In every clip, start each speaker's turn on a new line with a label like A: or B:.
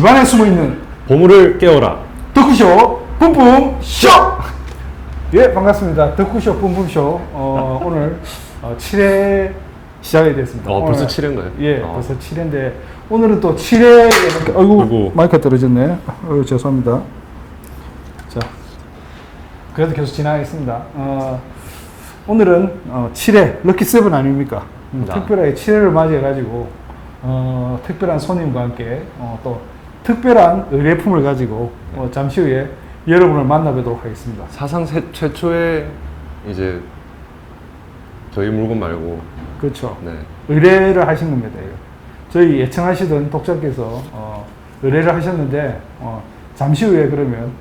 A: 집안에 숨어있는
B: 보물을 깨워라.
A: 덕후쇼 뿜뿜쇼! 예, 반갑습니다. 덕후쇼 뿜뿜쇼. 오늘 7회 시작이 됐습니다.
B: 벌써
A: 오늘,
B: 7회인가요?
A: 예, 벌써 7회인데 오늘은 또 7회 아이고 마이크가 떨어졌네. 죄송합니다. 자, 그래도 계속 진행하겠습니다. 오늘은 7회 럭키 세븐 아닙니까? 특별하게 7회를 맞이해가지고 특별한 손님과 함께 또 특별한 의뢰품을 가지고 잠시 후에 여러분을 만나뵙도록 하겠습니다.
B: 사상 최초의 이제 저희 물건 말고.
A: 그렇죠.
B: 네.
A: 의뢰를 하신 겁니다. 이거. 저희 예청하시던 독자께서 의뢰를 하셨는데 잠시 후에 그러면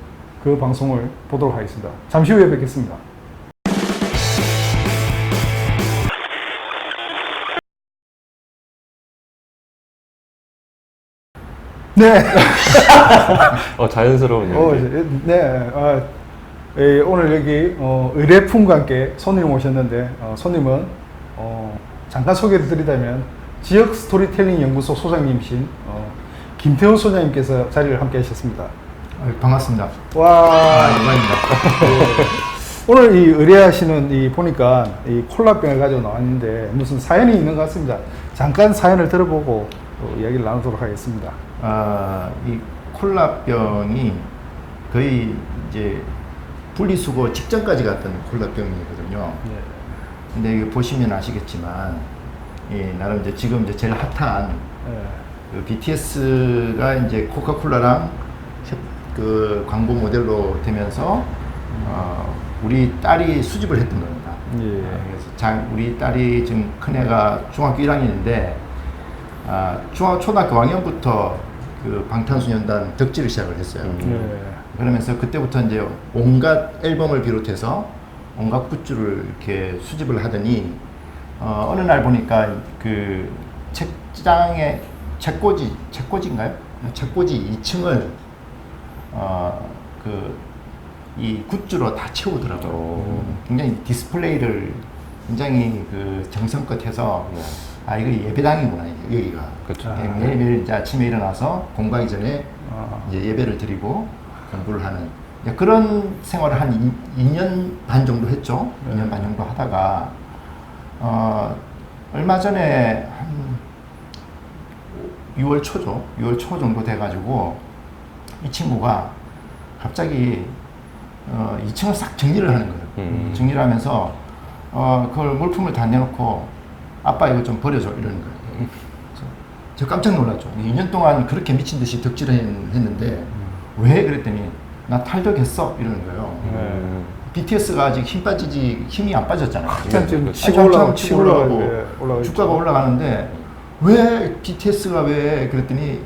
A: 그 방송을 보도록 하겠습니다. 잠시 후에 뵙겠습니다. 네.
B: 자연스러운 연기.
A: 네. 오늘 여기 의뢰품과 함께 손님 오셨는데 손님은 잠깐 소개를 드리자면 지역 스토리텔링 연구소 소장님이신 김태훈 소장님께서 자리를 함께 하셨습니다.
C: 반갑습니다.
A: 와,
C: 영광입니다.
A: 오늘 이 의뢰하시는 보니까 이 콜라병을 가지고 나왔는데 무슨 사연이 있는 것 같습니다. 잠깐 사연을 들어보고 이야기를 나누도록 하겠습니다.
C: 이 콜라병이 거의 이제 분리수거 직전까지 갔던 콜라병이거든요.
A: 네.
C: 근데 이거 보시면 아시겠지만, 나름 이제 지금 이제 제일 핫한 그 BTS가 이제 코카콜라랑 그 광고 모델로 되면서 우리 딸이 수집을 했던 겁니다.
A: 예.
C: 그래서 우리 딸이 지금 큰애가 중학교 1학년인데 초등학교 5학년부터 그 방탄소년단 덕질을 시작을 했어요. 그러면서 그때부터 이제 온갖 앨범을 비롯해서 온갖 굿즈를 이렇게 수집을 하더니 어느 날 보니까 그 책장에 책꽂이인가요? 책꽂이 2층을 이 굿즈로 다 채우더라고요. 굉장히 디스플레이를 굉장히 그 정성껏 해서 이거 예배당이구나, 여기가.
B: 그렇죠.
C: 매일매일 이제 아침에 일어나서 공부하기 전에 이제 예배를 드리고 공부를 하는 그런 생활을 한 2년 반 정도 했죠. 2년 반 정도 하다가 얼마 전에 한 6월 초죠. 6월 초 정도 돼가지고 이 친구가 갑자기 2층을 싹 정리를 하는 거예요. 정리를 하면서 그걸 물품을 다 내놓고 아빠 이거 좀 버려줘 이러는 거예요. 저 깜짝 놀랐죠. 2년 동안 그렇게 미친 듯이 덕질을 했는데 왜 그랬더니 나 탈덕했어 이러는 거예요. BTS가 아직 힘이 안 빠졌잖아요.
A: 지금 치고
C: 올라가고 주가가 올라가는데 왜 BTS가 왜 그랬더니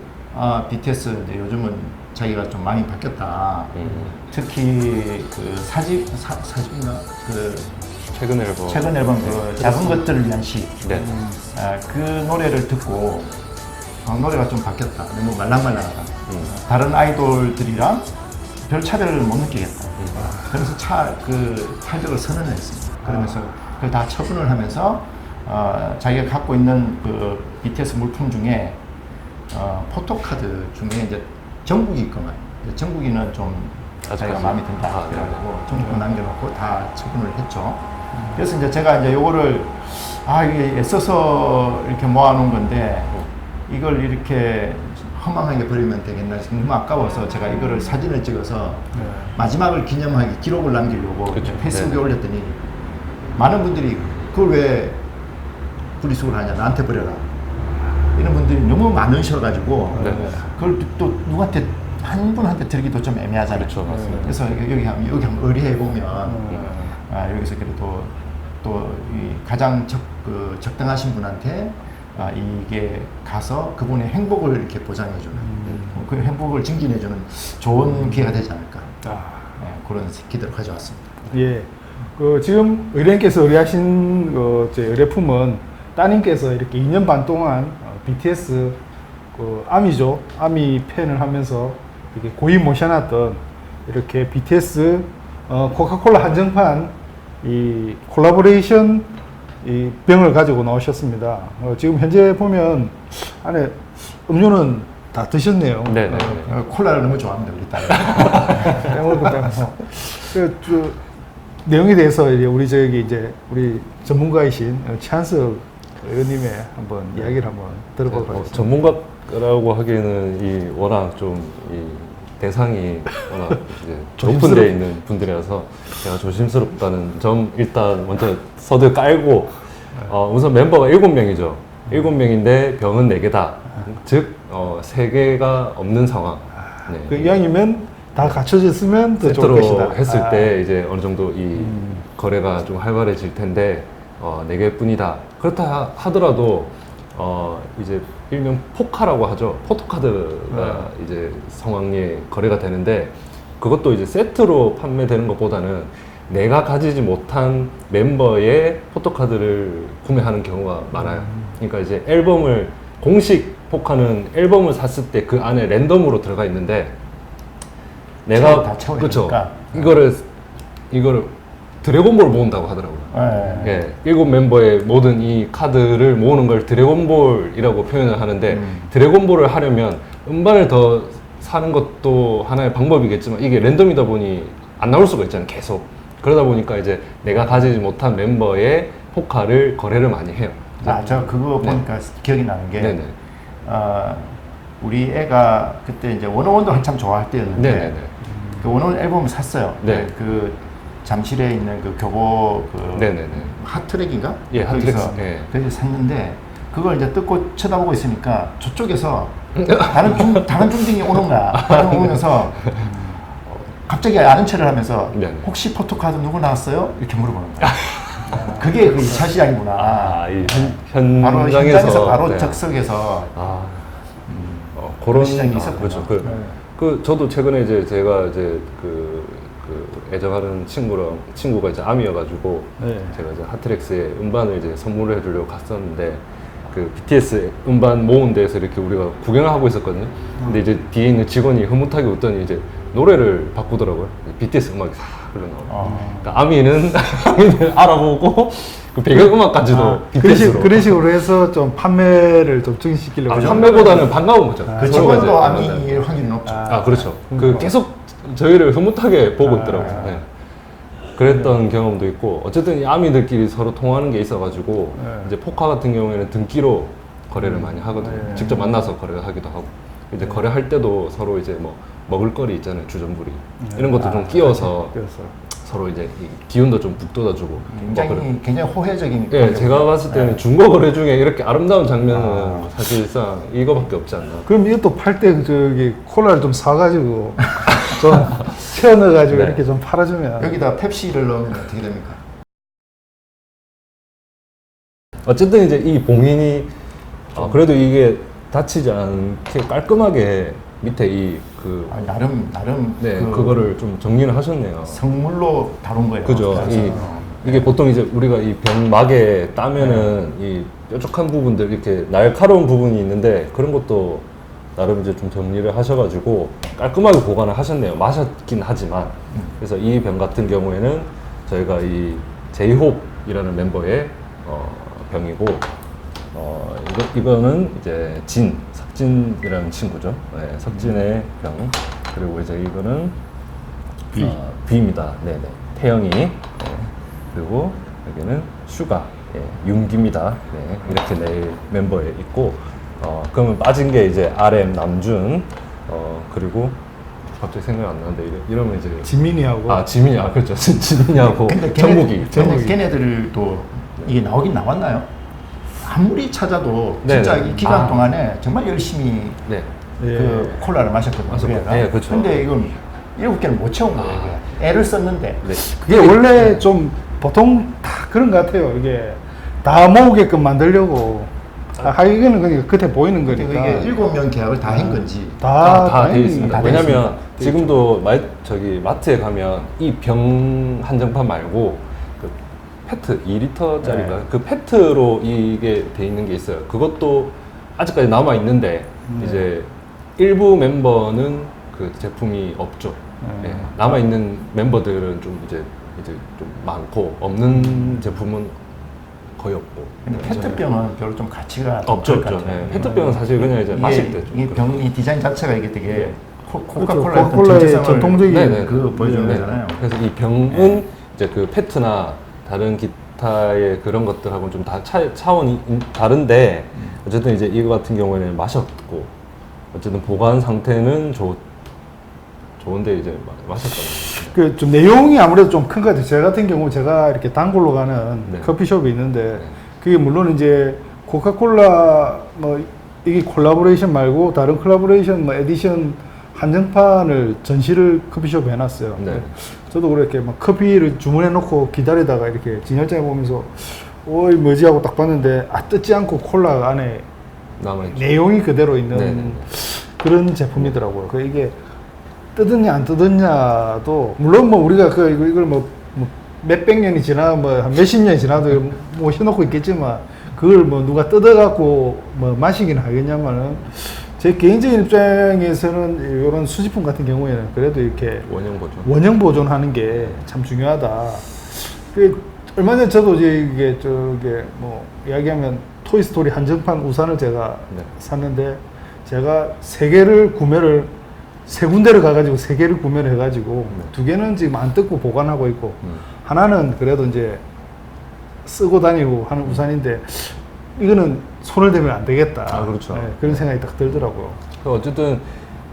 C: BTS 이제 요즘은 자기가 좀 많이 바뀌었다. 특히 그 사집인가 그 최근 앨범 그 작은 것들을 위한 시.
B: 네.
C: 그 노래를 듣고 노래가 좀 바뀌었다. 너무 말랑말랑하다. 다른 아이돌들이랑 별 차별을 못 느끼겠다. 그래서 그 탈덕을 선언을 했습니다. 그러면서 그걸 다 처분을 하면서 자기가 갖고 있는 그 BTS 물품 중에 포토카드 중에 이제 정국이 거만. 정국이는 좀 자기가 마음에 든다. 그래가지고 정국 남겨놓고 다 처분을 했죠. 그래서 이제 제가 이제 요거를 이게 애써서 이렇게 모아놓은 건데 이걸 이렇게 허망하게 버리면 되겠나 너무 아까워서 제가 이거를 사진을 찍어서 마지막을 기념하기 기록을 남기려고 페이스북에 올렸더니 많은 분들이 그걸 왜 분리수거를 하냐 나한테 버려라 이런 분들이 너무 많으셔가지고 그걸 또 누구한테 한 분한테 드리기도 좀 애매하잖아요.
B: 그렇죠, 맞습니다.
C: 그래서 여기 한번 의뢰해 보면 여기서 그래도 또 이 가장 적당하신 분한테 이게 가서 그분의 행복을 이렇게 보장해주는 그 행복을 증진해주는 좋은 기회가 되지 않을까 그런 기대를 가져왔습니다.
A: 예, 지금 의뢰인께서 의뢰하신 제 의뢰품은 따님께서 이렇게 2년 반 동안 BTS 아미죠, 아미 팬을 하면서 이렇게 고이 모셔놨던 이렇게 BTS 코카콜라 한정판 이 콜라보레이션 이 병을 가지고 나오셨습니다. 지금 현재 보면 안에 음료는 다 드셨네요.
B: 네, 네.
C: 콜라를 너무 좋아합니다, 우리 딸.
A: 빼먹고 빼먹고. 내용에 대해서 이제 우리 전문가이신 최한석 의원님의 한번 이야기를 한번 들어보도록 하겠습니다.
B: 전문가라고 하기에는 이 워낙 좀 이 대상이 워낙 이제 높은
A: 조심스럽-
B: 데 있는 분들이라서 제가 조심스럽다는 점 일단 먼저 서둘 깔고 우선 멤버가 7명이죠. 7명인데 병은 4개다. 즉 3개가 없는 상황. 네.
A: 그 이왕이면 다 갖춰졌으면 더 좋을
B: 세트로
A: 것이다.
B: 했을
A: 아,
B: 때 이제 어느 정도 이 거래가 좀 활발해질 텐데 4개뿐이다. 그렇다 하더라도 이제 일명 포카라고 하죠. 포토카드가 이제 상황에 거래가 되는데 그것도 이제 세트로 판매되는 것보다는 내가 가지지 못한 멤버의 포토카드를 구매하는 경우가 많아요. 그러니까 이제 앨범을 공식 포카는 앨범을 샀을 때 그 안에 랜덤으로 들어가 있는데 내가
C: 다 채워야
B: 그쵸
C: 되니까.
B: 이거를 드래곤볼 모은다고 하더라고요.
C: 네.
B: 예, 7멤버의 모든 이 카드를 모으는 걸 드래곤볼이라고 표현을 하는데 드래곤볼을 하려면 음반을 더 사는 것도 하나의 방법이겠지만 이게 랜덤이다 보니 안 나올 수가 있잖아요, 계속. 그러다 보니까 이제 내가 가지지 못한 멤버의 포카를 거래를 많이 해요.
C: 저 그거
B: 네.
C: 보니까 기억이 나는 게,
B: 네네.
C: 우리 애가 그때 이제 원어원도 한참 좋아할 때였는데,
B: 네네네.
C: 그 원어원 앨범을 샀어요.
B: 네.
C: 그 잠실에 있는 그 교보 그
B: 네네네.
C: 핫트랙인가?
B: 예,
C: 거기서
B: 핫트랙스, 예.
C: 거기서 샀는데 그걸 이제 뜯고 쳐다보고 있으니까 저쪽에서 다른 중딩이 오는 거야. 오면서 갑자기 아는 척을 하면서
B: 네네.
C: 혹시 포토카드 누구 나왔어요? 이렇게 물어보는 거야. 그게 그 2차 시장이구나.
B: 이
C: 바로
B: 현장에서
C: 현장에서 바로
B: 네.
C: 적석에서
B: 그런
C: 시장이 있었구나.
B: 그렇죠. 그 저도 최근에 이제 제가 이제 그 애정하는 친구가 이제 암이어가지고
A: 네.
B: 제가 이제 핫트랙스에 음반을 이제 선물을 해주려고 갔었는데 그 BTS 음반 모은 데에서 이렇게 우리가 구경을 하고 있었거든요. 근데 이제 뒤에 있는 직원이 흐뭇하게 웃더니 이제 노래를 바꾸더라고요. BTS 음악이 싹 흘러나오고. 그러니까 아미는 알아보고 그 배경음악까지도 BTS로.
A: 그런 식으로 해서 좀 판매를 좀 증식시키려고.
B: 판매보다는 반가운 거죠.
C: 그
B: 친구가 이제
C: 직원도
B: 만나면.
C: 암이일 확률이 높죠.
B: 그렇죠. 그 계속 저희를 흐뭇하게 보고 있더라고요. 네. 그랬던 경험도 있고 어쨌든 이 아미들끼리 서로 통하는 게 있어가지고
A: 네.
B: 이제 포카 같은 경우에는 등기로 거래를 많이 하거든요.
A: 네.
B: 직접 만나서 거래를 하기도 하고 이제 거래할 때도 서로 이제 뭐 먹을거리 있잖아요. 주전부리 이런 것도 좀 끼워서 서로 이제 이 기운도 좀 북돋아주고
C: 굉장히 호혜적인.
B: 예, 제가 봤을 때는 중고 거래 중에 이렇게 아름다운 장면은 사실상 이거밖에 없지 않나.
A: 그럼 이것도 팔 때 저기 콜라를 좀 사가지고 좀 채워 넣어가지고
B: 네.
A: 이렇게 좀 팔아주면.
C: 여기다 펩시를 넣으면 어떻게 됩니까?
B: 어쨌든 이제 이 봉인이 그래도 이게 다치지 않게 깔끔하게 밑에
C: 나름
B: 그거를 좀 정리를 하셨네요.
C: 성물로 다룬 거예요.
B: 그죠.
C: 그래서
B: 이게 보통 이제 우리가 이 병막에 따면은 이 뾰족한 부분들 이렇게 날카로운 부분이 있는데 그런 것도 나름 이제 좀 정리를 하셔가지고 깔끔하게 보관을 하셨네요. 마셨긴 하지만. 그래서 이 병 같은 경우에는 저희가 이 제이홉이라는 멤버의 병이고 이거는 이제 석진이라는 친구죠. 네, 석진의 병. 그리고 이제 이거는 B입니다. 네네. 태영이. 네. 그리고 여기는 슈가. 예, 윤기입니다. 네, 이렇게 네 멤버에 있고, 그러면 빠진 게 이제 RM 남준, 그리고 갑자기 생각이 안 나는데 이러면 이제
A: 지민이하고.
B: 지민이 그렇죠. 지민이하고
C: 근데
B: 정국이.
C: 걔네들도 이게 나오긴 나왔나요? 아무리 찾아도
B: 네,
C: 진짜
B: 네.
C: 이 기간 동안에 정말 열심히
B: 네.
C: 그 콜라를 마셨거든요.
B: 마셨고,
C: 우리가.
B: 네, 그렇죠.
C: 근데 이건 7개를 못 채운 거예요. 이게. 애를 썼는데.
B: 네.
A: 그게 원래 좀 보통 다 그런 것 같아요. 이게 다 모으게끔 만들려고. 이거는 그냥 겉에 보이는
C: 근데
A: 거니까.
C: 이게 7명 계약을 다 한 건지.
A: 다
B: 돼
A: 당연히
B: 있습니다.
C: 다 돼
B: 왜냐면
C: 있습니다.
B: 지금도 마트에 가면 이 병 한정판 말고 그 페트 2리터짜리가
C: 네.
B: 그 페트로 이게 돼 있는 게 있어요. 그것도 아직까지 남아 있는데 이제 일부 멤버는 그 제품이 없죠. 예, 남아 있는 멤버들은 좀 이제 좀 많고 없는 제품은 거의 없고.
C: 근데 페트병은 별로 좀 가치가
B: 없죠,
C: 없을 것
B: 없죠.
C: 같아요.
B: 네. 페트병은 사실 그냥 이제 마실 때 좀.
C: 이 병이 디자인 자체가 이게 되게
B: 네.
C: 코카콜라의 어떤
A: 코카콜라의
C: 정체성을
A: 전통적인
C: 그 보여주는 거잖아요.
B: 그래서 이 병은 이제 그 페트나 다른 기타의 그런 것들하고는 좀 다 차원이 다른데 어쨌든 이제 이거 같은 경우에는 마셨고 어쨌든 보관 상태는 좋은데 이제 마셨거든요.
A: 그 좀 내용이 아무래도 좀 큰 것 같아요. 제 같은 경우 제가 이렇게 단골로 가는
B: 네.
A: 커피숍이 있는데
B: 네.
A: 그게 물론 이제 코카콜라 뭐 이게 콜라보레이션 말고 다른 콜라보레이션 뭐 에디션 한정판을 전시를 커피숍에 해놨어요.
B: 네.
A: 저도 그렇게 막 커피를 주문해 놓고 기다리다가 이렇게 진열장에 보면서 어이 뭐지 하고 딱 봤는데 뜯지 않고 콜라 안에
B: 남아있죠.
A: 내용이 그대로 있는
B: 네네네.
A: 그런 제품이더라고요. 그 이게 뜯었냐 안 뜯었냐도 물론 뭐 우리가 이걸 뭐 몇백 년이 지나 뭐 한 몇십 년이 지나도 뭐 해놓고 있겠지만 그걸 뭐 누가 뜯어갖고 뭐 마시긴 하겠냐마는 제 개인적인 입장에서는 이런 수집품 같은 경우에는 그래도 이렇게
B: 원형 보존.
A: 원형 보존하는 게 참 중요하다. 그 얼마 전에 저도 이게 저게 뭐 이야기하면 토이스토리 한정판 우산을 제가
B: 네.
A: 샀는데 제가 세 군데를 가가지고 세 개를 구매를 해가지고 두 개는 지금 안 뜯고 보관하고 있고 하나는 그래도 이제 쓰고 다니고 하는 우산인데 이거는 손을 대면 안 되겠다.
B: 아, 그렇죠.
A: 네, 그런 생각이 딱 들더라고요.
B: 어쨌든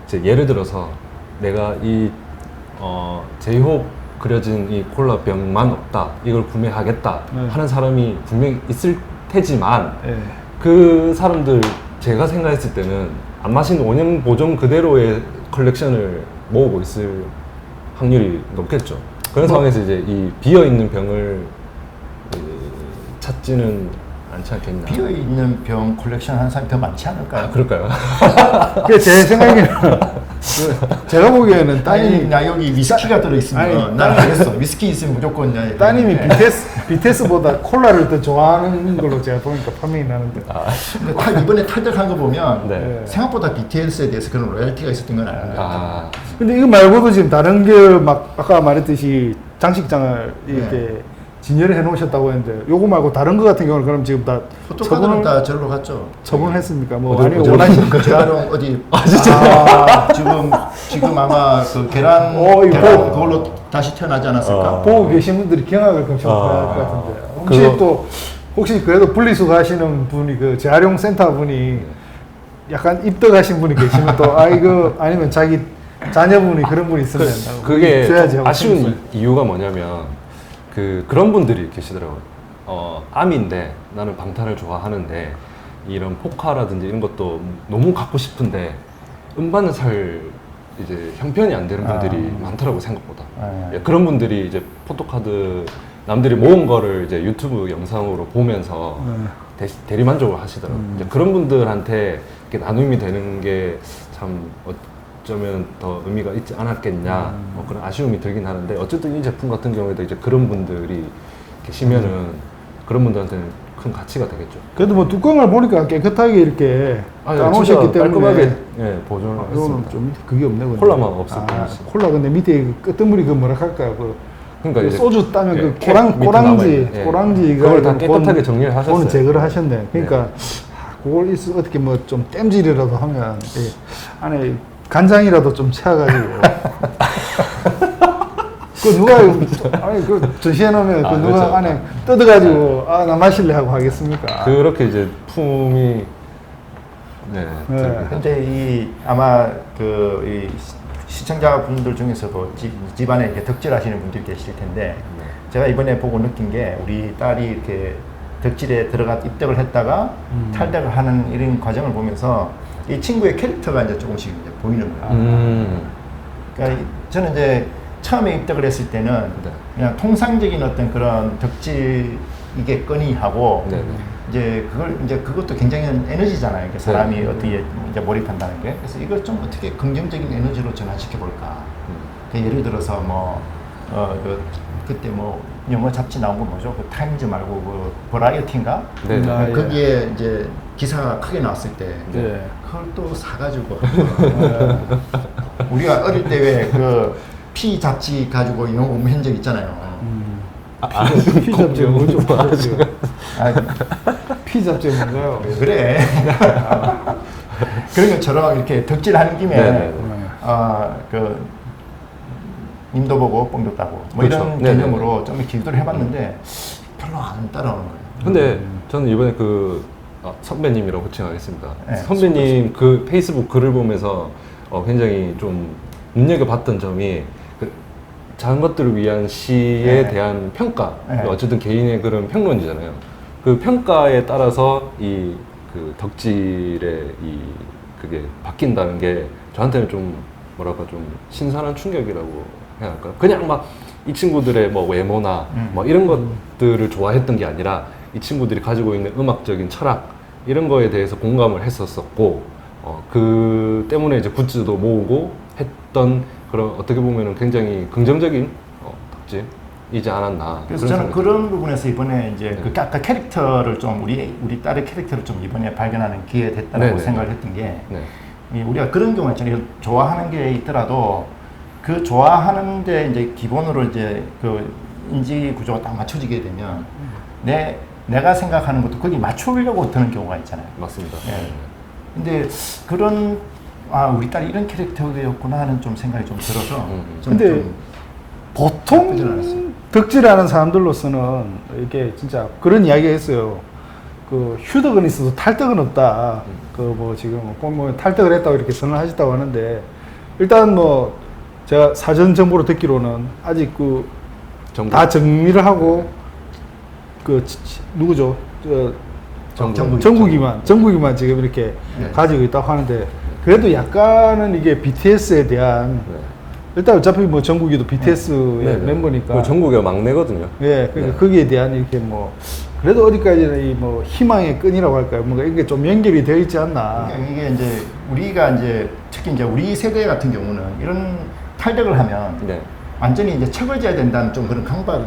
B: 이제 예를 들어서 내가 이 제이홉 그려진 이 콜라 병만 없다 이걸 구매하겠다
A: 네.
B: 하는 사람이 분명히 있을 테지만
A: 네.
B: 그 사람들 제가 생각했을 때는 안 마신 원형 보존 그대로의 컬렉션을 모으고 있을 확률이 높겠죠. 그런 상황에서 이제 이 비어 있는 병을 찾지는 않지 않겠나.
C: 비어 있는 병 콜렉션 하는 사람이 더 많지 않을까요?
B: 아, 그럴까요?
A: 그 제 생각에는 제가 보기에는
C: 아니, 나 여기 위스키가 들어있으면
A: 아니,
C: 난 알겠어. 위스키 있으면 무조건
A: 따님이
C: 네.
A: 비테스보다 콜라를 더 좋아하는 걸로 제가 보니까 판명이 나는데.
C: 근데 이번에 탈덕한 거 보면
B: 네.
C: 생각보다 BTS에 대해서 그런 로열티가 있었던 건 아닌데
B: 아,
A: 근데 이거 말고도 지금 다른 게 막 아까 말했듯이 장식장을 이렇게
C: 네.
A: 진열해 놓으셨다고 했는데 요거 말고 다른 거 같은 경우는 그럼 지금 다
C: 포토카드는 다 절로 갔죠.
A: 처분을 했습니까? 뭐
B: 어디-
A: 아니면
B: 어디-
A: 원하시는 거
C: 재활용 어디 지금 아마 그 계란
A: 이거
C: 그걸로 다시 태어나지 않았을까?
A: 보고 계신 분들이 경악을 금방할 것 같은데 혹시
B: 그거-
A: 또 혹시 그래도 분리수거 하시는 분이 그 재활용 센터 분이 약간 입덕하신 분이 계시면 또 이거 아니면 자기 자녀분이 그런 분이 있으면
B: 그게
A: 있어야지 하고
B: 아쉬운
A: 싶었어요.
B: 이유가 뭐냐면 그런 분들이 계시더라고요. 암인데 나는 방탄을 좋아하는데 이런 포카라든지 이런 것도 너무 갖고 싶은데 음반을 살 이제 형편이 안 되는 분들이 많더라고 생각보다. 예, 그런 분들이 이제 포토카드 남들이 모은 거를 이제 유튜브 영상으로 보면서 대리 만족을 하시더라고요. 이제 그런 분들한테 이렇게 나눔이 되는 게 참 어쩌면 더 의미가 있지 않았겠냐 뭐 그런 아쉬움이 들긴 하는데 어쨌든 이 제품 같은 경우에도 이제 그런 분들이 계시면은 그런 분들한테는 큰 가치가 되겠죠.
A: 그래도 뭐 뚜껑을 보니까 깨끗하게 이렇게 까놓으셨기 때문에
B: 깔끔하게 예, 보존을
A: 이거는
B: 했습니다.
A: 좀 그게 없네. 근데.
B: 콜라만 없을 뿐이지.
A: 콜라 근데 밑에 끄트물이 그 뭐라 할까요?
B: 그러니까
A: 그
B: 이제
A: 소주 따면
B: 예,
A: 그
B: 캡 밑에 남아있는, 예.
A: 꼬랑지가
B: 그걸 다 깨끗하게 정리를 하셨어요.
A: 그거는 제거를 하셨네. 그러니까
B: 네.
A: 그걸 어떻게 뭐 좀 땜질이라도 하면 안에 간장이라도 좀 채워가지고 그 누가 아니 그 전시해 놓으면 그 누가
B: 그렇죠.
A: 안에 뜯어가지고 나 마실래 하고 하겠습니까?
B: 그렇게 이제 품이 네.
A: 네.
C: 근데 이 아마 이 시청자분들 중에서도 집안에 이렇게 덕질하시는 분들이 계실 텐데 제가 이번에 보고 느낀 게 우리 딸이 이렇게 덕질에 입덕을 했다가 탈덕을 하는 이런 과정을 보면서 이 친구의 캐릭터가 이제 조금씩 이제 보이는 거예요. 그러니까 저는 이제 처음에 입덕을 했을 때는
B: 네.
C: 그냥 통상적인 어떤 그런 덕질이겠거니 하고
B: 네.
C: 이제 그것도 굉장히 에너지잖아요. 그 사람이
B: 네.
C: 어떻게 이제 몰입한다는 게. 그래서 이걸 좀 어떻게 긍정적인 에너지로 전환시켜 볼까. 그 예를 들어서 그때 뭐 영어 잡지 나온 거 뭐죠? 그 타임즈 말고 그 버라이어티인가?
B: 네.
A: 예.
C: 거기에 이제 기사가 크게 나왔을 때
A: 네.
C: 그걸 또 사가지고 우리가 어릴 때 왜 그 피 잡지 가지고 영어 공부한 적 있잖아요.
A: 피잡제 뭐죠? 피잡제.
C: 아,
A: 피잡제 뭔가요?
C: 왜 그래? 그런 것처럼 이렇게 덕질하는 김에
B: 네네네.
C: 그 님도 보고 뽕도 따고 뭐
B: 그렇죠.
C: 이런
B: 네네네.
C: 개념으로 좀 기도를 해봤는데 별로 안 따라오는 거예요.
B: 근데 저는 이번에 선배님이라고 호칭하겠습니다.
C: 네,
B: 선배님 그 페이스북 글을 보면서 굉장히 좀 눈여겨봤던 점이 그 작은 것들을 위한 시에
C: 네.
B: 대한 평가.
C: 네.
B: 어쨌든 개인의 그런 평론이잖아요. 그 평가에 따라서 그 덕질의 그게 바뀐다는 게 저한테는 좀 뭐랄까 좀 신선한 충격이라고 해야 할까요? 그냥 막 이 친구들의 뭐 외모나 뭐 이런 것들을 좋아했던 게 아니라 이 친구들이 가지고 있는 음악적인 철학 이런 거에 대해서 공감을 했었었고 그 때문에 이제 굿즈도 모으고 했던 그런 어떻게 보면은 굉장히 긍정적인 덕질이지 않았나.
C: 그래서
B: 그런
C: 저는
B: 생각이
C: 그런 부분에서 이번에 이제
B: 네.
C: 그 아까 캐릭터를 좀 우리 딸의 캐릭터를 좀 이번에 발견하는 기회 됐다고
B: 네네.
C: 생각을 했던 게
B: 네.
C: 우리가 그런 경우가 있잖아요. 좋아하는 게 있더라도 그 좋아하는데 이제 기본으로 이제 그 인지 구조가 딱 맞춰지게 되면 내가 생각하는 것도 거기 맞추려고 드는 경우가 있잖아요.
B: 맞습니다.
C: 네. 근데 그런 우리 딸이 이런 캐릭터였구나 하는 좀 생각이 좀 들어서 좀
A: 근데
C: 나쁘진 않았어요.
A: 보통 덕질하는 사람들로서는 이게 진짜 그런 이야기가 있어요. 그 휴덕은 있어도 탈덕은 없다. 그 뭐 지금 뭐 탈덕을 했다고 이렇게 선언하셨다고 하는데 일단 뭐 제가 사전 정보로 듣기로는 아직 다 정리를 하고 누구죠? 정국이만 지금 이렇게
C: 네.
A: 가지고 있다고 하는데 그래도 약간은 이게 BTS에 대한
B: 네.
A: 일단 어차피 뭐 정국이도 BTS의
B: 네네.
A: 멤버니까
B: 그 전국의 막내거든요.
A: 예, 그러니까
B: 네.
A: 거기에 대한 이렇게 뭐 그래도 어디까지는 이 뭐 희망의 끈이라고 할까요? 뭔가 이게 좀 연결이 되어 있지 않나.
C: 그러니까 이게 이제 우리가 이제 특히 이제 우리 세대 같은 경우는 이런 탈덕을 하면
B: 네.
C: 완전히 이제 척을 지어야 된다는 좀 그런 강박이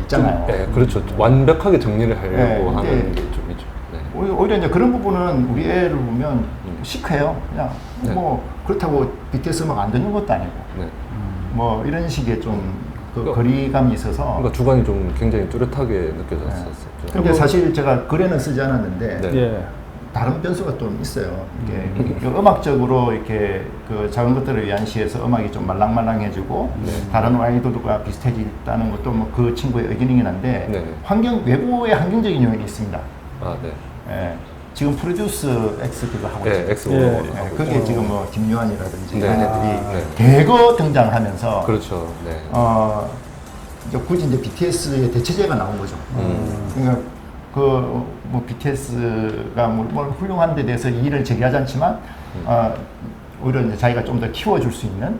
C: 있잖아요.
B: 네, 그렇죠. 완벽하게 정리를 하려고
C: 네, 근데
B: 하는 게 좀 있죠. 네.
C: 오히려 이제 그런 부분은 우리 애를 보면 시크해요. 그냥
B: 네.
C: 뭐 그렇다고 BTS 음악 안 듣는 것도 아니고
B: 네.
C: 뭐 이런 식의 좀 그
B: 그러니까-
C: 거리감이 있어서.
B: 그러니까 주관이 좀 굉장히 뚜렷하게 느껴졌었죠.
C: 근데 사실 제가 글에는 쓰지 않았는데
B: 네.
A: 예.
C: 다른 변수가 좀 있어요. 이게 그 음악적으로 이렇게 그 작은 것들을 위한 시에서 음악이 좀 말랑말랑해지고
B: 네.
C: 다른 아이돌과 비슷해졌다는 것도 뭐 그 친구의 의견이긴 한데
B: 네.
C: 외부의 환경적인 요인이 있습니다.
B: 아, 네.
C: 예. 지금 프로듀스 X 그거 하고
B: 네,
C: 있어요.
B: 엑스
A: 예.
C: 예, 거기에 지금 뭐 김요한이라든지
B: 네.
C: 이런 애들이
B: 네.
C: 대거 등장하면서
B: 그렇죠. 네.
C: 이제 굳이 이제 BTS의 대체제가 나온 거죠. 그러니까 뭐 BTS가 뭐 훌륭한 데 대해서 이의를 제기하지 않지만 오히려 이제 자기가 좀 더 키워줄 수 있는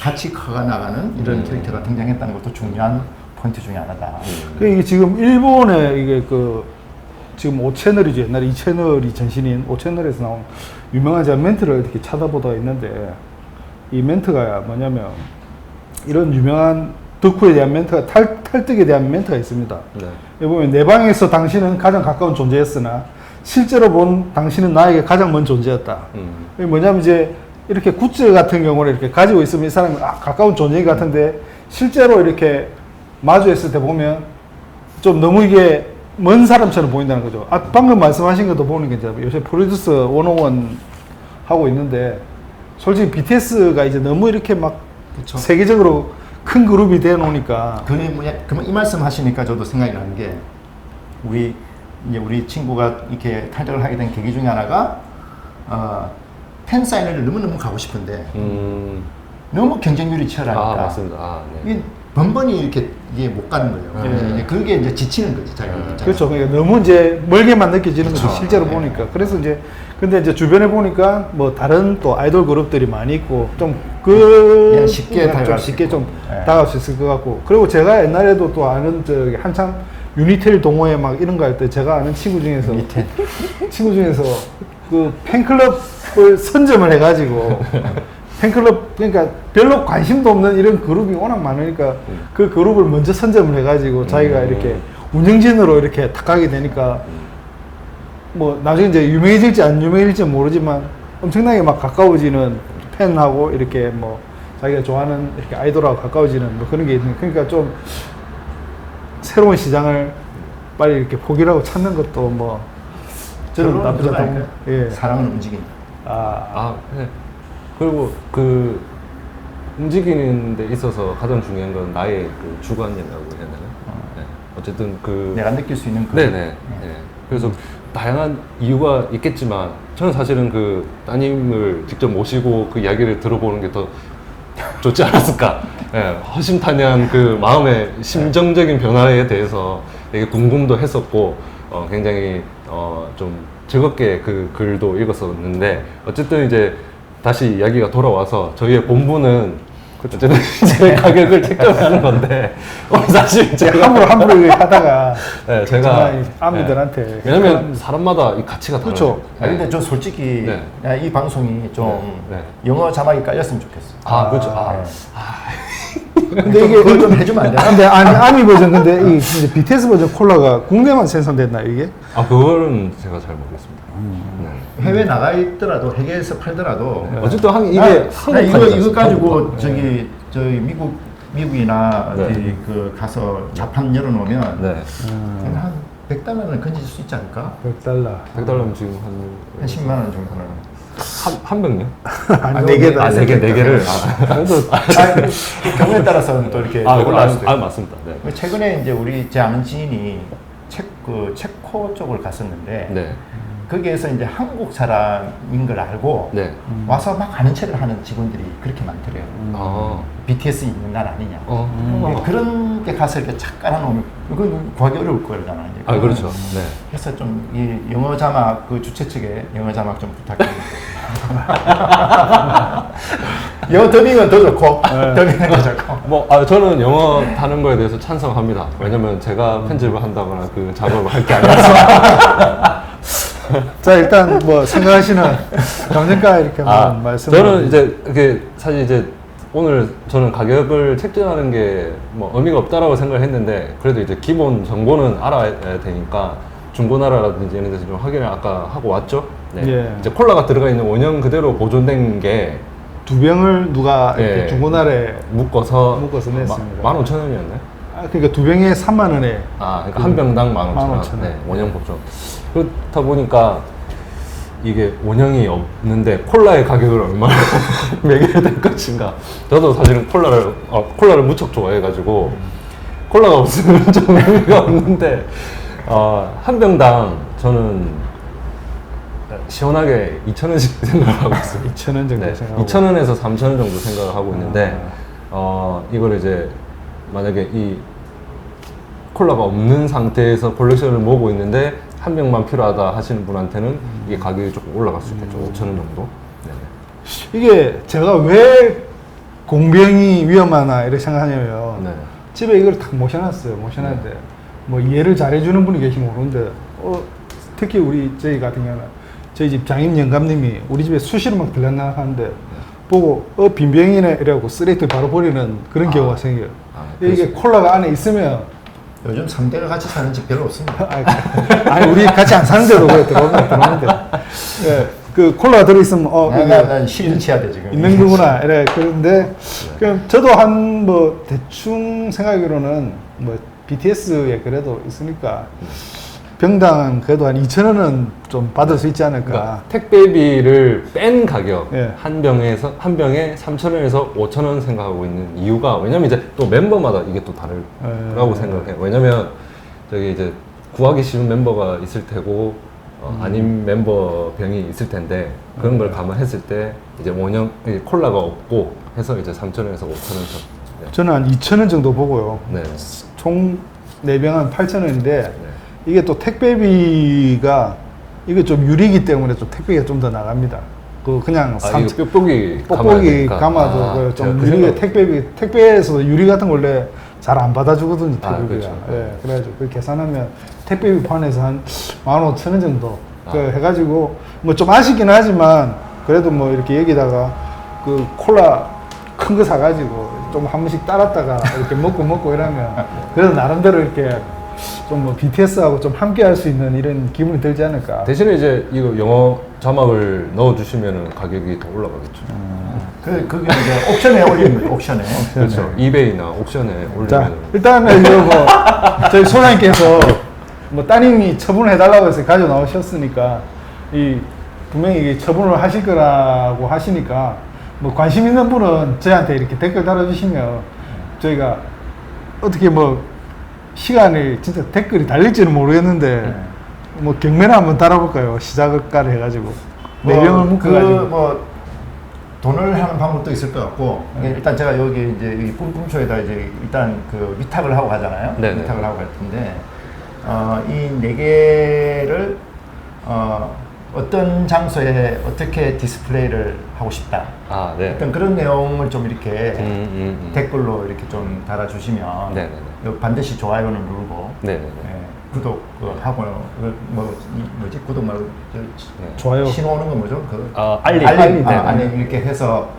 C: 같이 커가 나가는 이런 캐릭터가 등장했다는 것도 중요한 포인트 중에 하나다.
A: 이게 지금 일본에 이게 지금 5채널이죠. 옛날에 2채널이 전신인 5채널에서 나온 유명한 제가 멘트를 이렇게 찾아보다 있는데 이 멘트가 뭐냐면 이런 유명한 덕후에 대한 멘트가 탈덕에 대한 멘트가 있습니다.
B: 네.
A: 여기 보면 내 방에서 당신은 가장 가까운 존재였으나 실제로 본 당신은 나에게 가장 먼 존재였다. 이게 뭐냐면 이제 이렇게 굿즈 같은 경우를 이렇게 가지고 있으면 이 사람이 가까운 존재인 것 같은데 실제로 이렇게 마주했을 때 보면 좀 너무 이게 먼 사람처럼 보인다는 거죠. 방금 말씀하신 것도 보는 게 이제 요새 프로듀서 101 하고 있는데 솔직히 BTS가 이제 너무 이렇게 막
C: 그쵸.
A: 세계적으로 큰 그룹이 돼 놓으니까
C: 그러면 이 말씀 하시니까 저도 생각이 나는 게 우리 친구가 이렇게 탈덕을 하게 된 계기 중에 하나가 팬 사인회를 너무너무 가고 싶은데 너무 경쟁률이 치열하니까
B: 맞습니다. 네.
C: 이게 번번이 이렇게 이게 못 가는 거예요. 이제 그게 이제 지치는 거지 자기.
A: 그렇죠. 그러니까 너무 이제 멀게만 느껴지는 거죠.
C: 그렇죠.
A: 실제로
C: 네.
A: 보니까. 그래서 이제 근데 이제 주변에 보니까 뭐 다른 또 아이돌 그룹들이 많이 있고 좀
C: 그냥 쉽게
A: 좀
C: 다가갈 수
A: 쉽게
C: 있고.
A: 좀
C: 네.
A: 다가갈 수 있을 것 같고. 그리고 제가 옛날에도 또 아는 저기 한참 유니텔 동호회 막 이런 거 할 때 제가 아는 친구 중에서 그 팬클럽을 선점을 해가지고 팬클럽 그러니까 별로 관심도 없는 이런 그룹이 워낙 많으니까 그 그룹을 먼저 선점을 해가지고 자기가 이렇게 운영진으로 이렇게 탁 가게 되니까 뭐 나중에 이제 유명해질지 안 유명해질지 모르지만 엄청나게 막 가까워지는 팬하고 이렇게 뭐 자기가 좋아하는 이렇게 아이돌하고 가까워지는 뭐 그런 게 있는 그러니까 좀 새로운 시장을 빨리 이렇게 포기하고 찾는 것도 뭐 저는 나쁘지 않다고. 예.
C: 사람은 움직인다.
A: 아,
B: 네. 그리고 그 움직이는 데 있어서 가장 중요한 건 나의 그 주관이라고 해야 되나? 네. 어쨌든 그
C: 내가 느낄 수 있는 그
B: 네네. 네. 그래서 다양한 이유가 있겠지만 저는 사실은 그 따님을 직접 모시고 그 이야기를 들어보는 게 더 좋지 않았을까. 네, 허심탄회한 그 마음의 심정적인 변화에 대해서 되게 궁금도 했었고 굉장히 좀 즐겁게 그 글도 읽었었는데 어쨌든 이제 다시 이야기가 돌아와서 저희의 본분은 어쨌든 이제 가격을 책정하는 건데 사실 제가
A: 함부로 이렇게 하다가
B: 네, 제가
A: 정말 아미들한테
B: 왜냐면 사람마다 이 가치가 달라요.
A: 그렇죠.
C: 아니 근데 저 솔직히
B: 네.
C: 이 방송이 좀
B: 네.
C: 영어 자막이 깔렸으면 좋겠어.
B: 아, 그렇죠.
A: 근데 이게
C: 그걸 좀 해주면 안 되나?
A: 근데 아미 버전 근데 이 이제 BTS 버전 콜라가 국내만 생산됐나 이게?
B: 그거는 제가 잘 모르겠습니다.
C: 해외 나가 있더라도 해외에서 팔더라도
B: 어쨌든 이게
C: 나 이거 가지고
B: 한국판.
C: 저기 미국이나
B: 네.
C: 어디 그 가서 자판 열어놓으면
B: 네.
C: 한 100달러는 건질 수 있지 않을까?
A: $100.
B: 100달러면 지금
C: 한 10만 원 정도는.
B: 한 병요?
A: 아, 4개다.
B: 네 개를.
C: 경우에 따라서는 또 이렇게
B: 그건
C: 올라갈 수도 있고.
B: 맞습니다. 네.
C: 최근에 이제 제 아는 지인이 체코 쪽을 갔었는데
B: 네.
C: 거기에서 이제 한국 사람인 걸 알고
B: 네.
C: 와서 막 아는 척을 하는 직원들이 그렇게 많더래요. BTS 있는 날 아니냐. 그런 데 가서 이렇게 착 깔아놓으면 이건 구하기 어려울 거잖아. 이제.
B: 그렇죠. 네.
C: 그래서 좀 이 영어 자막 그 주최 측에 영어 자막 좀 부탁드립니다. 영어 더빙은 더 좋고 더빙은 더 좋고.
B: 저는 영어 하는 거에 대해서 찬성합니다. 왜냐면 제가 편집을 한다거나 그 작업을 할 게 아니라서.
A: 자 일단 뭐 생각하시는 감정가 이렇게 한번 말씀.
B: 저는 이제 그게 사실 이제 오늘 저는 가격을 책정하는 게 뭐 의미가 없다라고 생각을 했는데 그래도 이제 기본 정보는 알아야 되니까 중고나라라든지 이런 데서 좀 확인을 아까 하고 왔죠. 네.
A: 예.
B: 이제 콜라가 들어가 있는 원형 그대로 보존된 게
A: 2병을 누가 이렇게
B: 예.
A: 중고날에
B: 묶어서
A: 냈습니다.
B: 15,000원이었나요?
A: 그러니까 2병에 3만 원에.
B: 그러니까 한 병당 15,000원. 네, 원형 보존. 그렇다 보니까 이게 원형이 없는데 콜라의 가격을 얼마나 매겨야 될 것인가. 저도 사실은 콜라를 무척 좋아해가지고 콜라가 없으면 좀 의미가 없는데 한 병당 저는 시원하게 2,000원씩 생각을 하고 있어요.
A: 2,000원 정도
B: 네,
A: 생각하고.
B: 2,000원에서 3,000원 정도 생각을 하고 있는데 이걸 이제 만약에 이 콜라가 없는 상태에서 콜렉션을 모으고 있는데 한 병만 필요하다 하시는 분한테는 이게 가격이 조금 올라갈 수 있겠죠. 5,000원 정도. 네네.
A: 이게 제가 왜 공병이 위험하나 이렇게 생각하냐면
B: 네.
A: 집에 이걸 딱 모셔놨어요. 모셔놨는데 뭐 이해를 잘해주는 분이 계시면 모르는데 특히 저희 같은 경우는 저희 집 장인 영감님이 우리 집에 수시로 막 들렸나 하는데 보고 빈병이네 이래갖고 쓰레기를 바로 버리는 그런 경우가 생겨요. 이게 콜라가 안에 있으면
C: 요즘 상대가 같이 사는 집 별로 없습니다.
A: 아니 우리 같이 안 사는 데로 그래 들어오는데 예, 그 콜라가 들어있으면
C: 난 시린치야 돼 지금.
A: 있는 거구나 이래 그런데 그냥 저도 한 뭐 대충 생각하기로는 뭐 BTS에 그래도 있으니까 병당 그래도 한 2,000원은 좀 받을 수 있지 않을까.
B: 그러니까 택배비를 뺀 가격
A: 예.
B: 한 병에 3,000원에서 5,000원 생각하고 있는 이유가 왜냐면 이제 또 멤버마다 이게 또 다르다고 생각해요. 왜냐면 저기 이제 구하기 쉬운 멤버가 있을 테고 아닌 멤버 병이 있을 텐데 그런 걸 감안했을 때 이제 원형 콜라가 없고 해서 이제 3,000원에서 5,000원. 네.
A: 저는 한 2,000원 정도 보고요.
B: 네.
A: 총 4병 한 8,000원인데 이게 또 택배비가 이게 좀 유리기 때문에 좀 택배비가 좀 더 나갑니다. 그냥
B: 이거 뽁뽁이
A: 감아도 그 좀 유리가 택배에서도 유리 같은 거 원래 잘 안 받아주거든요. 택배비가.
B: 그렇죠.
A: 예, 그래가지고 그 계산하면 택배비 포함해서 한 15,000원 정도 해가지고 뭐 좀 아쉽긴 하지만 그래도 뭐 이렇게 여기다가 그 콜라 큰 거 사가지고 좀 한 번씩 따랐다가 이렇게 먹고 이러면 그래도 나름대로 이렇게 좀 뭐 BTS하고 좀 함께 할 수 있는 이런 기분이 들지 않을까.
B: 대신에 이제 이거 영어 자막을 넣어주시면 가격이 더 올라가겠죠.
C: 그게 이제 옥션에 올리는 거죠. 옥션에.
B: 그렇죠. 이베이나 옥션에
A: 자,
B: 올리면
A: 일단은 이거 뭐 저희 소장님께서 뭐 따님이 처분을 해달라고 해서 가져 나오셨으니까 이 분명히 이게 처분을 하실 거라고 하시니까 뭐 관심 있는 분은 저희한테 이렇게 댓글 달아주시면 저희가 어떻게 뭐 시간이 진짜 댓글이 달릴지는 모르겠는데 뭐 경매나 한번 달아볼까요? 시작가를 해가지고 네 명을 묶어가지고
C: 뭐 돈을 하는 방법도 있을 것 같고 일단 제가 여기 이제 이 뿜뿜쇼에다 이제 일단 그 위탁을 하고 가잖아요.
B: 네네.
C: 위탁을 하고 갈 텐데 이 네 개를 어떤 장소에 어떻게 디스플레이를 하고 싶다.
B: 아, 네.
C: 어떤 그런 내용을 좀 이렇게
B: 댓글.
C: 댓글로 이렇게 좀 달아주시면
B: 네네네.
C: 반드시 좋아요를 누르고
B: 네네네.
C: 구독하고 뭐지 구독 말고
A: 좋아요.
C: 신호 오는 거 뭐죠?
B: 알림.
C: 알림
B: 네네.
C: 이렇게 해서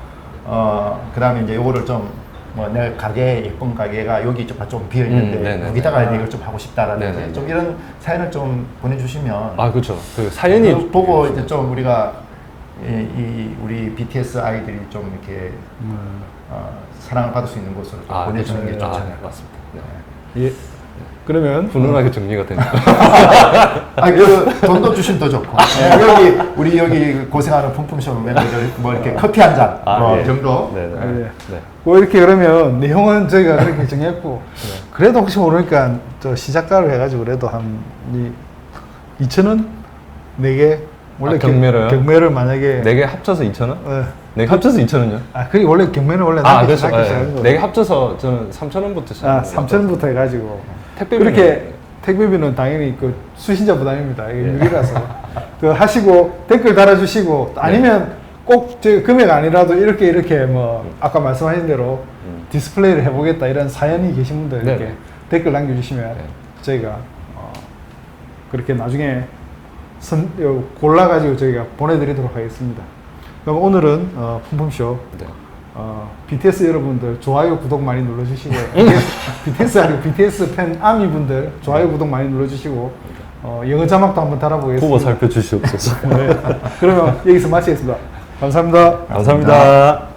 C: 그다음에 이제 요거를 좀 뭐 내 가게 예쁜 가게가 여기 좀 비어 있는데
B: 네네네.
C: 여기다가 이걸 좀 하고 싶다라든지
B: 네네네.
C: 좀 이런 사연을 좀 보내주시면
B: 아, 그렇죠. 그 사연이
C: 그걸 보고 이제 좀 우리가 우리 BTS 아이들이 좀 이렇게 사랑을 받을 수 있는 곳으로 좀 보내주는 게 좋잖아요.
B: 네, 맞습니다. 네.
A: 예. 그러면
B: 훈훈하게 정리가 됩니다.
C: 돈도 주시면 더 좋고 여기 우리 여기 고생하는 품품숍 매니저들 뭐 이렇게 커피 한 잔
B: 예.
C: 정도.
B: 네.
A: 예.
B: 네.
A: 뭐 이렇게 그러면 내용은 저희가 그렇게 정했고 그래도 혹시 모르니까 저 시작가를 해가지고 그래도 한 2,000원 4개 원래
B: 경매로요?
A: 경매를 만약에
B: 4개 합쳐서 2,000원?
A: 예.
B: 4개 합쳐서 2,000원이요?
A: 그게 원래 경매는 원래
B: 아,
A: 낮게
B: 그렇죠.
A: 시작하는 거예요.
B: 4개 합쳐서 저는 3,000원부터 시작.
A: 3,000원부터 해가지고
B: 택배비는
A: 그렇게 택배비는 당연히 그 수신자 부담입니다. 이게 유리라서 그 하시고 댓글 달아주시고 아니면 꼭 저 금액 아니라도 이렇게 뭐 아까 말씀하신 대로 디스플레이를 해보겠다 이런 사연이 계신 분들 이렇게
B: 네.
A: 댓글 남겨주시면
B: 네.
A: 저희가 그렇게 나중에 골라가지고 저희가 보내드리도록 하겠습니다. 그럼 오늘은 품품쇼
B: 네.
A: BTS 여러분들 좋아요 구독 많이 눌러주시고 BTS 아니고 BTS 팬 아미 분들 좋아요 구독 많이 눌러주시고 영어 자막도 한번 달아보겠습니다.
B: 후보 살펴주시옵소서.
A: 네. 그러면 여기서 마치겠습니다. 감사합니다.
B: 감사합니다.